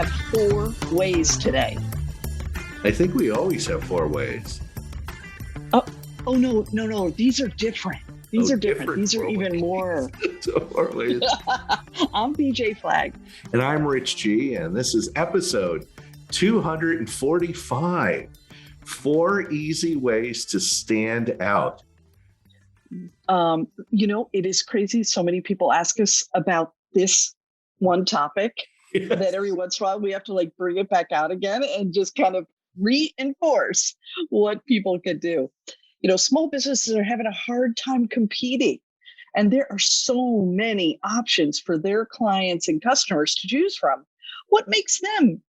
have 4 ways today. I think we always have 4 ways. Oh, no. These are different. These are different. These are even more. So 4 ways. I'm BJ Flagg. And I'm Rich G. And this is episode 245. 4 easy ways to stand out. It is crazy. So many people ask us about this one topic that every once in a while we have to bring it back out again and just kind of reinforce what people can do. Small businesses are having a hard time competing, and there are so many options for their clients and customers to choose from. What makes them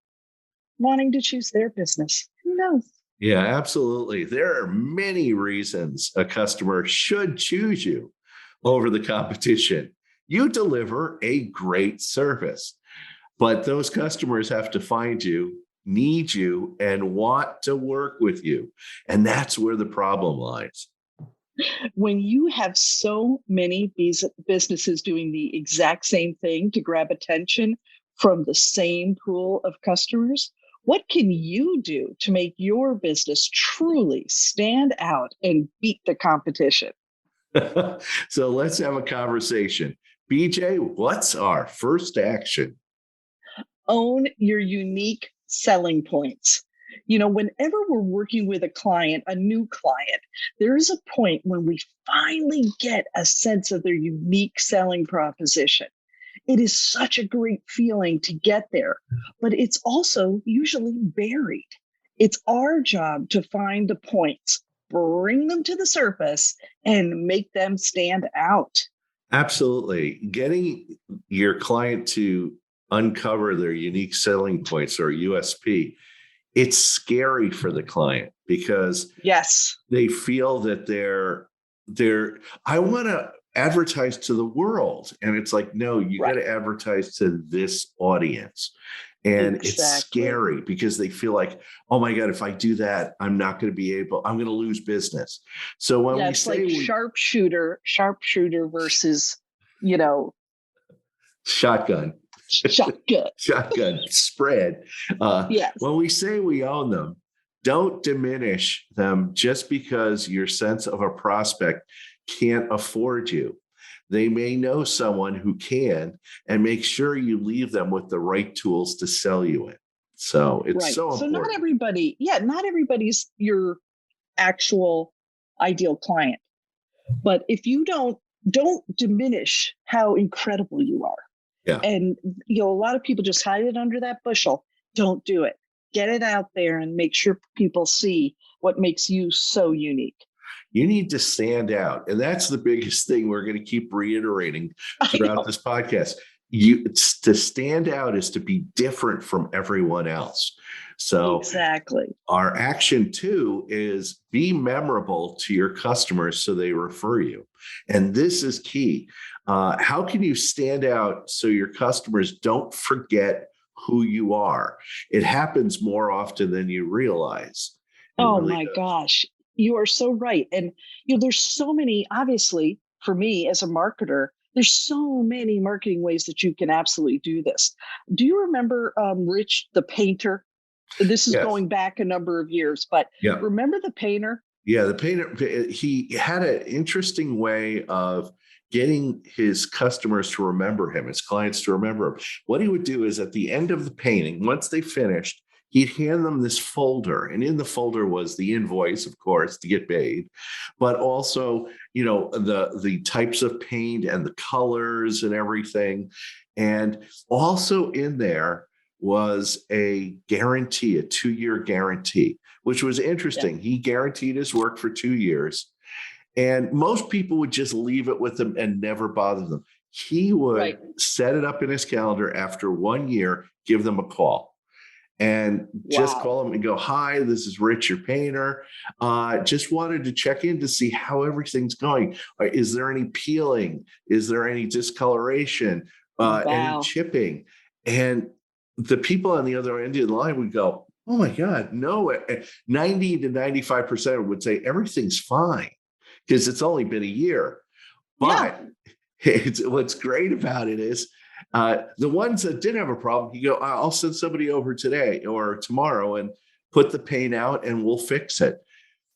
wanting to choose their business? Who knows? Yeah, absolutely. There are many reasons a customer should choose you over the competition. You deliver a great service, but those customers have to find you, need you, and want to work with you. And that's where the problem lies. When you have so many businesses doing the exact same thing to grab attention from the same pool of customers, what can you do to make your business truly stand out and beat the competition? So let's have a conversation. BJ, what's our first action? Own your unique selling points. Whenever we're working with a new client, there is a point when we finally get a sense of their unique selling proposition. It is such a great feeling to get there, but it's also usually buried. It's our job to find the points, bring them to the surface, and make them stand out. Absolutely. Getting your client to uncover their unique selling points or USP, it's scary for the client because yes, they feel that I want to advertise to the world. And it's like, no, you got to advertise to this audience. And It's scary because they feel like, oh my God, if I do that, I'm not going to be able, I'm going to lose business. So when we say sharpshooter versus, shotgun spread. Yes. When we say we own them, don't diminish them just because your sense of a prospect can't afford you. They may know someone who can, and make sure you leave them with the right tools to sell you in. So it's so important. So not everybody's your actual ideal client. But if you don't diminish how incredible you are. Yeah. And a lot of people just hide it under that bushel. Don't do it. Get it out there and make sure people see what makes you so unique. You need to stand out. And that's the biggest thing we're going to keep reiterating throughout this podcast. To stand out is to be different from everyone else. So exactly. Our action 2 is be memorable to your customers so they refer you. And this is key. How can you stand out so your customers don't forget who you are? It happens more often than you realize. Oh my gosh. You are so right. And, there's so many, obviously, for me as a marketer, there's so many marketing ways that you can absolutely do this. Do you remember Rich, the painter? This is going back a number of years, but remember the painter? Yeah, the painter, he had an interesting way of getting his customers to remember him, his clients to remember him. What he would do is at the end of the painting, once they finished, he'd hand them this folder, and in the folder was the invoice, of course, to get paid, but also, the types of paint and the colors and everything. And also in there was a guarantee, a 2-year guarantee, which was interesting. Yeah. He guaranteed his work for 2 years, and most people would just leave it with them and never bother them. He would set it up in his calendar after 1 year, give them a call. And just call them and go, hi, this is Rich, your painter. Just wanted to check in to see how everything's going. Is there any peeling? Is there any discoloration? Any chipping? And the people on the other end of the line would go, oh my God, no. 90 to 95% would say everything's fine because it's only been a year. But what's great about it is The ones that did have a problem, you go, I'll send somebody over today or tomorrow and put the paint out and we'll fix it.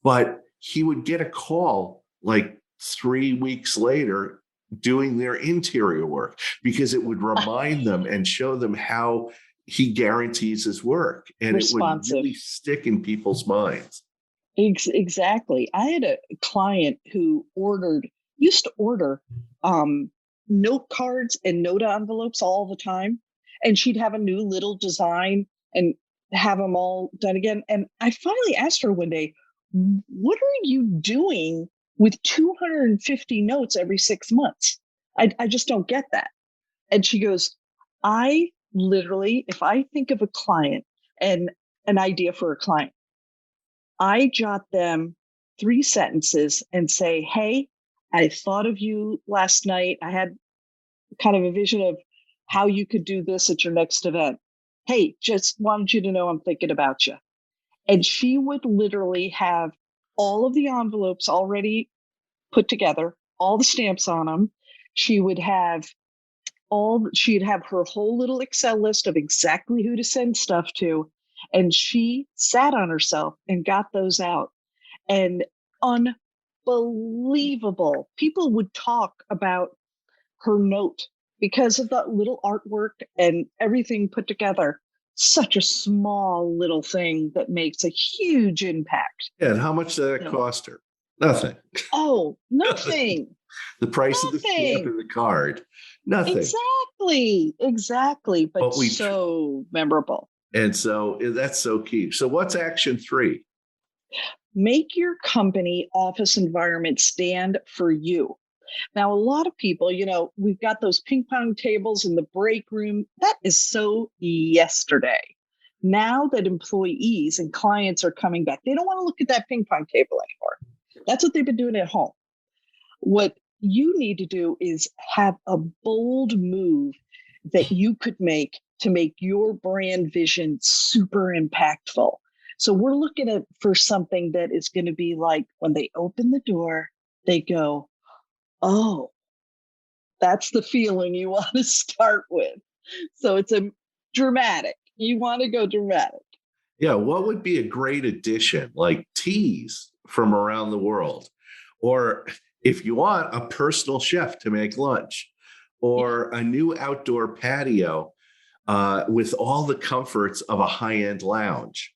But he would get a call like 3 weeks later doing their interior work because it would remind them and show them how he guarantees his work. And it would Responsive. really stick in people's minds. Exactly. I had a client who used to order note cards and note envelopes all the time. And she'd have a new little design and have them all done again. And I finally asked her one day, what are you doing with 250 notes every 6 months? I just don't get that. And she goes, I literally, if I think of a client and an idea for a client, I jot them 3 sentences and say, hey, I thought of you last night. I had kind of a vision of how you could do this at your next event. Hey, just wanted you to know I'm thinking about you. And she would literally have all of the envelopes already put together, all the stamps on them. She'd have her whole little Excel list of exactly who to send stuff to. And she sat on herself and got those out. And unbelievable. People would talk about her note because of that little artwork and everything put together. Such a small little thing that makes a huge impact. Yeah, and how much did that cost her? Nothing. Oh, nothing. The price of the stamp and the card. Nothing. Exactly. But so memorable. And so that's so key. So what's action 3? Make your company office environment stand for you. Now, a lot of people, we've got those ping pong tables in the break room. That is so yesterday. Now that employees and clients are coming back, they don't want to look at that ping pong table anymore. That's what they've been doing at home. What you need to do is have a bold move that you could make to make your brand vision super impactful. So we're looking at for something that is going to be like when they open the door, they go, oh, that's the feeling you want to start with. So it's a dramatic. You want to go dramatic. Yeah. What would be a great addition, like teas from around the world? Or if you want, a personal chef to make lunch, or a new outdoor patio with all the comforts of a high-end lounge.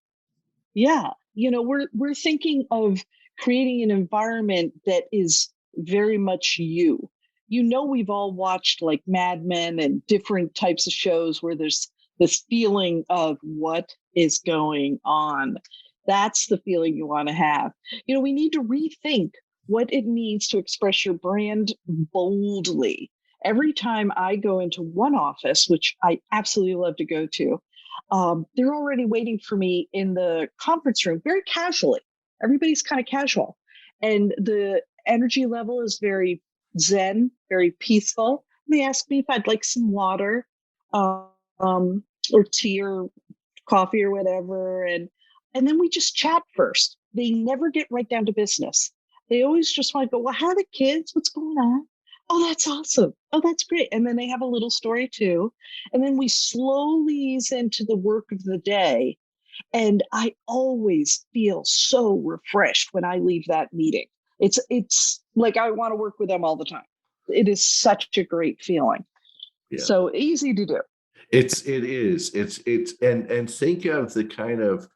Yeah. We're thinking of creating an environment that is very much you. We've all watched like Mad Men and different types of shows where there's this feeling of what is going on. That's the feeling you want to have. We need to rethink what it means to express your brand boldly. Every time I go into one office, which I absolutely love to go to, they're already waiting for me in the conference room, very casually. Everybody's kind of casual. And the energy level is very zen, very peaceful. They ask me if I'd like some water or tea or coffee or whatever. And then we just chat first. They never get right down to business. They always just want to go, well, how are the kids? What's going on? Oh, that's awesome. Oh, that's great. And then they have a little story too. And then we slowly ease into the work of the day. And I always feel so refreshed when I leave that meeting. It's like I want to work with them all the time. It is such a great feeling. Yeah. So easy to do. It is. And think of the kind of,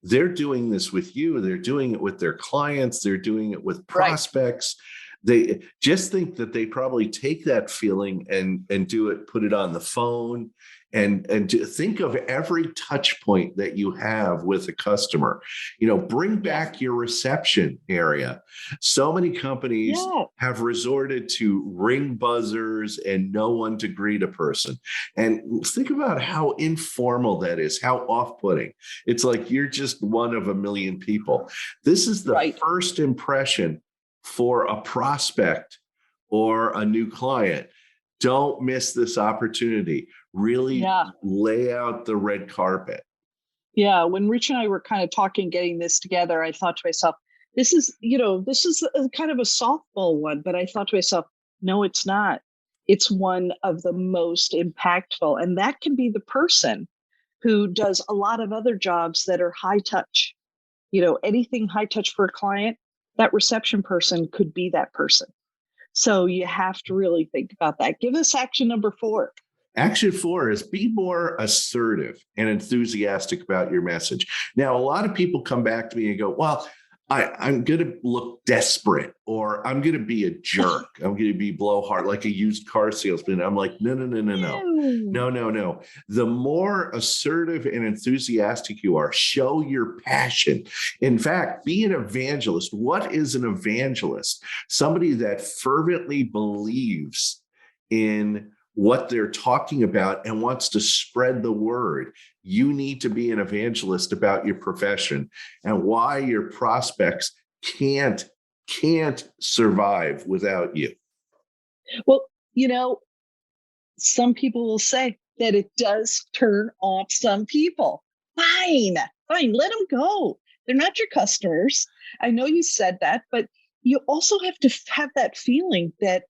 they're doing this with you. They're doing it with their clients. They're doing it with prospects. Right. They just think that they probably take that feeling and do it, put it on the phone, and think of every touch point that you have with a customer. Bring back your reception area. So many companies have resorted to ring buzzers and no one to greet a person. And think about how informal that is, how off-putting. It's like you're just one of a million people. This is the first impression for a prospect or a new client. Don't miss this opportunity. Really lay out the red carpet. Yeah. When Rich and I were kind of talking, getting this together, I thought to myself, this is a kind of a softball one, but I thought to myself, no, it's not. it's one of the most impactful. And that can be the person who does a lot of other jobs that are high touch. Anything high touch for a client, that reception person could be that person. So you have to really think about that. Give us action number 4. Action 4 is be more assertive and enthusiastic about your message. Now, a lot of people come back to me and go, well, I'm going to look desperate, or I'm going to be a jerk. I'm going to be blowhard, like a used car salesman. I'm like, no. The more assertive and enthusiastic you are, show your passion. In fact, be an evangelist. What is an evangelist? Somebody that fervently believes in what they're talking about and wants to spread the word. You need to be an evangelist about your profession and why your prospects can't survive without you. Well, some people will say that it does turn off some people. Fine, let them go. They're not your customers. I know you said that, but you also have to have that feeling that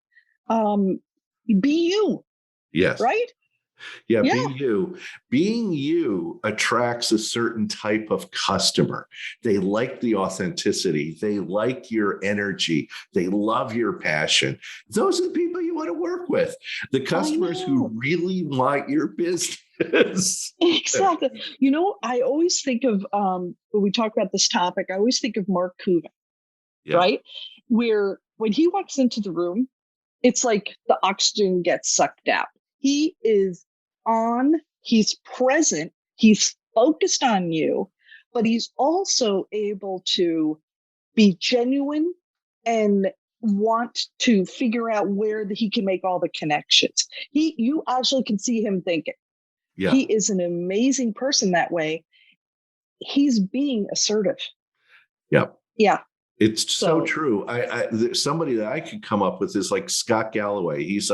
be you. Yes. Right? Yeah, being you attracts a certain type of customer. They like the authenticity. They like your energy. They love your passion. Those are the people you want to work with. The customers who really want your business. Exactly. I always think of, when we talk about this topic, I always think of Mark Cuban, right? Where when he walks into the room, it's like the oxygen gets sucked out. He is he's present, he's focused on you, but he's also able to be genuine and want to figure out where he can make all the connections. You actually can see him thinking. Yeah. He is an amazing person that way. He's being assertive. Yep. Yeah. It's so true. Somebody that I could come up with is like Scott Galloway. He's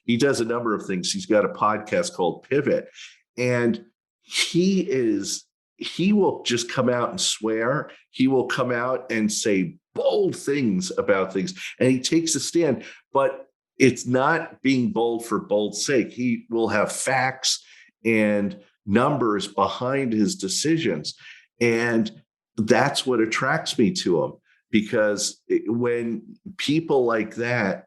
he does a number of things. He's got a podcast called Pivot, and he will just come out and swear. He will come out and say bold things about things, and he takes a stand, but it's not being bold for bold's sake. He will have facts and numbers behind his decisions. And that's what attracts me to him, because when people like that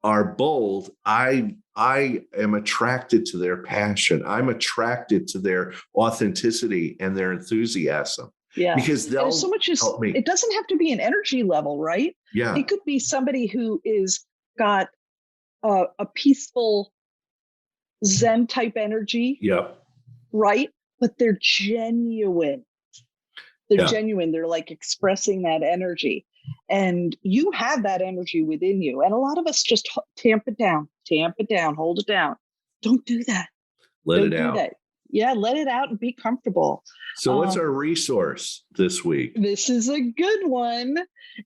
are bold, I am attracted to their passion. I'm attracted to their authenticity and their enthusiasm. Yeah, because they'll so much help me. It doesn't have to be an energy level, right? Yeah, it could be somebody who is got a peaceful Zen type energy. Yep. Right, but they're genuine. They're genuine. They're like expressing that energy. And you have that energy within you. And a lot of us just tamp it down, hold it down. Don't do that. Let it out. Yeah, let it out and be comfortable. So what's our resource this week? This is a good one.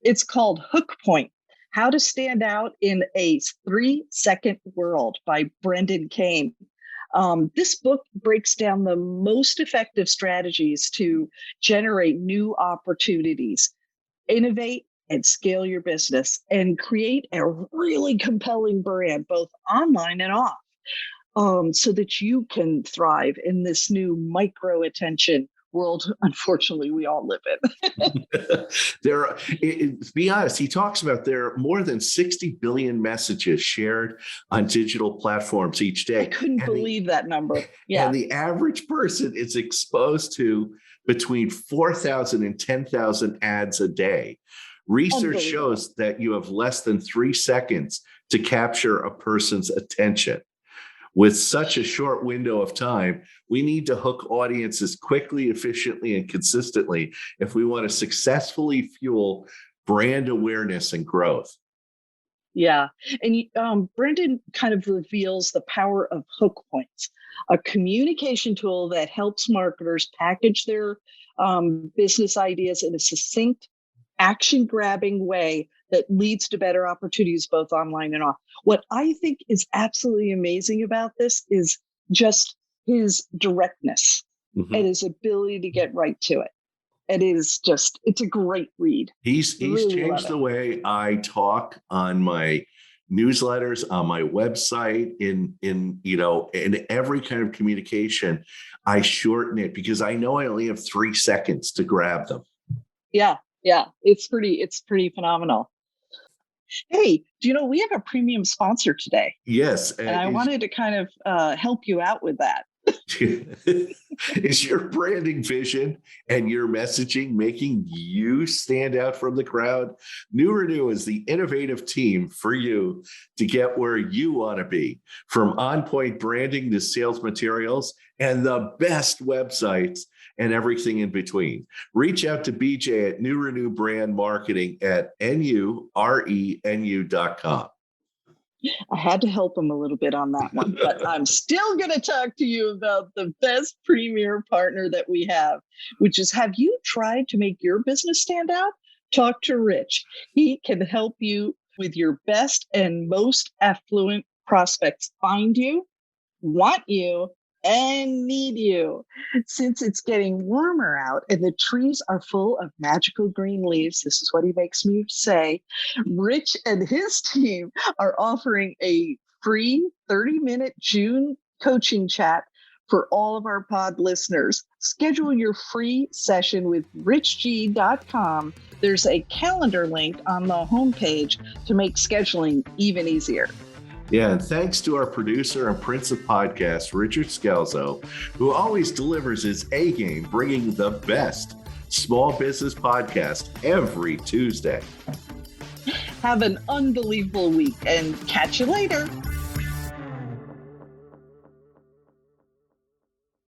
It's called Hook Point: How to Stand Out in a 3-Second World by Brendan Kane. This book breaks down the most effective strategies to generate new opportunities, innovate and scale your business, and create a really compelling brand, both online and off, so that you can thrive in this new micro attention world, unfortunately, we all live in. To be honest, he talks about there are more than 60 billion messages shared on digital platforms each day. I couldn't believe that number. Yeah. And the average person is exposed to between 4,000 and 10,000 ads a day. Research shows that you have less than 3 seconds to capture a person's attention. With such a short window of time, we need to hook audiences quickly, efficiently, and consistently if we want to successfully fuel brand awareness and growth. Yeah. And Brendan kind of reveals the power of Hook Points, a communication tool that helps marketers package their business ideas in a succinct, action-grabbing way that leads to better opportunities both online and off. What I think is absolutely amazing about this is just his directness and his ability to get right to it. It's a great read. He's really changed the way I talk on my newsletters, on my website, in every kind of communication. I shorten it because I know I only have 3 seconds to grab them. Yeah. It's pretty phenomenal. Hey, do you know we have a premium sponsor today? Yes. And I wanted to kind of help you out with that. Is your branding vision and your messaging making you stand out from the crowd? New Renew is the innovative team for you to get where you want to be, from on-point branding to sales materials and the best websites and everything in between. Reach out to BJ at New Renew Brand Marketing at NURENU.com. I had to help him a little bit on that one, but I'm still going to talk to you about the best premier partner that we have, which is, have you tried to make your business stand out? Talk to Rich. He can help you with your best and most affluent prospects find you, want you, and need you. Since it's getting warmer out and the trees are full of magical green leaves, this is what he makes me say, Rich and his team are offering a free 30-minute June coaching chat for all of our pod listeners. Schedule your free session with richg.com. There's a calendar link on the homepage to make scheduling even easier. Yeah, and thanks to our producer and Prince of Podcasts, Richard Scalzo, who always delivers his A game, bringing the best small business podcast every Tuesday. Have an unbelievable week and catch you later.